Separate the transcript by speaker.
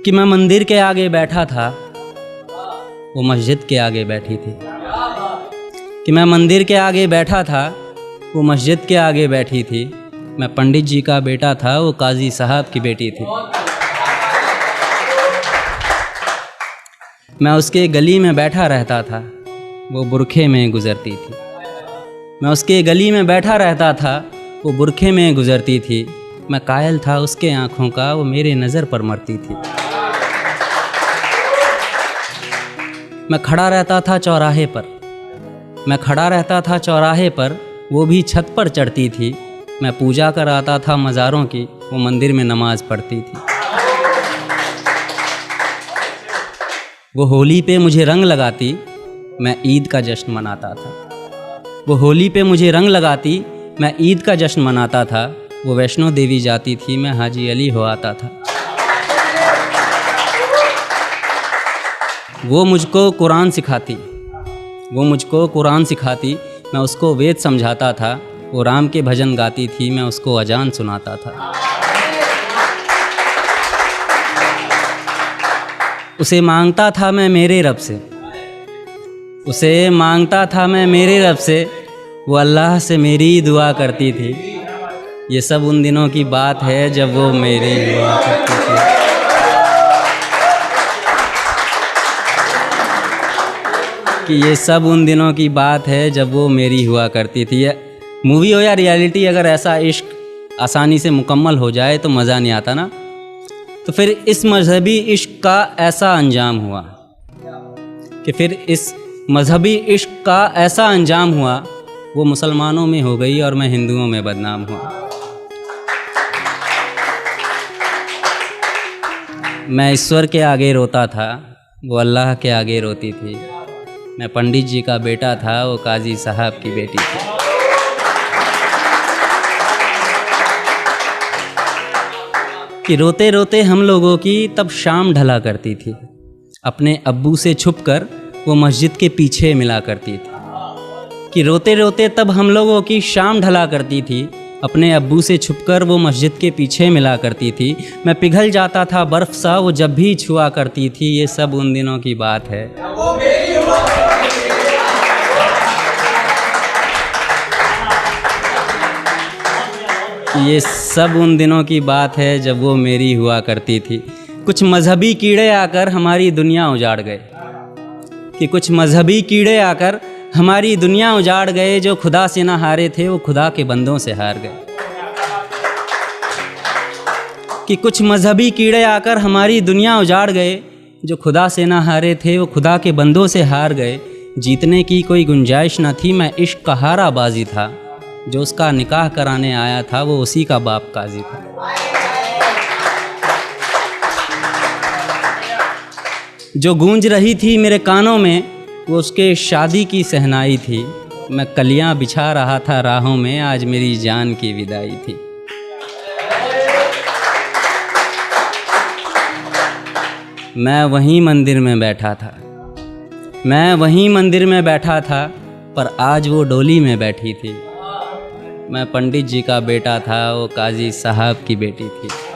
Speaker 1: कि मैं मंदिर के आगे बैठा था, वो मस्जिद के आगे बैठी थी। कि मैं मंदिर के आगे बैठा था, वो मस्जिद के आगे बैठी थी। मैं पंडित जी का बेटा था, वो काजी साहब की बेटी थी। मैं उसके गली में बैठा रहता था, वो बुरखे में गुज़रती थी। मैं उसके गली में बैठा रहता था, वो बुरखे में गुज़रती थी। मैं कायल था उसके आँखों का, वो मेरे नज़र पर मरती थी। मैं खड़ा रहता था चौराहे पर, मैं खड़ा रहता था चौराहे पर, वो भी छत पर चढ़ती थी। मैं पूजा कर आता था मज़ारों की, वो मंदिर में नमाज़ पढ़ती थी। वो होली पे मुझे रंग लगाती, मैं ईद का जश्न मनाता था। वो होली पे मुझे रंग लगाती, मैं ईद का जश्न मनाता था। वो वैष्णो देवी जाती थी, मैं हाजी अली हो आता था। वो मुझको कुरान सिखाती, वो मुझको कुरान सिखाती, मैं उसको वेद समझाता था। वो राम के भजन गाती थी, मैं उसको अजान सुनाता था। उसे मांगता था मैं मेरे रब से, उसे मांगता था मैं मेरे रब से, वो अल्लाह से मेरी दुआ करती थी। ये सब उन दिनों की बात है जब वो मेरी दुआ करती थी। कि ये सब उन दिनों की बात है जब वो मेरी हुआ करती थी। मूवी हो या रियलिटी, अगर ऐसा इश्क आसानी से मुकम्मल हो जाए तो मज़ा नहीं आता ना। तो फिर इस मजहबी इश्क का ऐसा अंजाम हुआ कि फिर इस मजहबी इश्क का ऐसा अंजाम हुआ, वो मुसलमानों में हो गई और मैं हिंदुओं में बदनाम हुआ। मैं ईश्वर के आगे रोता था, वो अल्लाह के आगे रोती थी। मैं पंडित जी का बेटा था, वो काजी साहब की बेटी थी। कि रोते रोते हम लोगों की तब शाम ढला करती थी। अपने अब्बू से छुपकर वो मस्जिद के पीछे मिला करती थी। कि रोते रोते तब हम लोगों की शाम ढला करती थी। अपने अब्बू से छुपकर वो मस्जिद के पीछे मिला करती थी। मैं पिघल जाता था बर्फ़ सा, वो जब भी छुआ करती थी। ये सब उन दिनों की बात है। ये सब उन दिनों की बात है जब वो मेरी हुआ करती थी। कुछ मजहबी कीड़े आकर हमारी दुनिया उजाड़ गए। कि कुछ मजहबी कीड़े आकर हमारी दुनिया उजाड़ गए। जो खुदा से ना हारे थे, वो खुदा के बंदों से हार गए। कि कुछ मजहबी कीड़े आकर हमारी दुनिया उजाड़ गए। जो खुदा से ना हारे थे, वो खुदा के बंदों से हार गए। जीतने की कोई गुंजाइश न थी, मैं इश्क का हारा बाजी था। जो उसका निकाह कराने आया था, वो उसी का बाप काजी था। जो गूंज रही थी मेरे कानों में, वो उसके शादी की सहनाई थी। मैं कलियां बिछा रहा था राहों में, आज मेरी जान की विदाई थी। मैं वहीं मंदिर में बैठा था, मैं वहीं मंदिर में बैठा था, पर आज वो डोली में बैठी थी। मैं पंडित जी का बेटा था, वो काजी साहब की बेटी थी।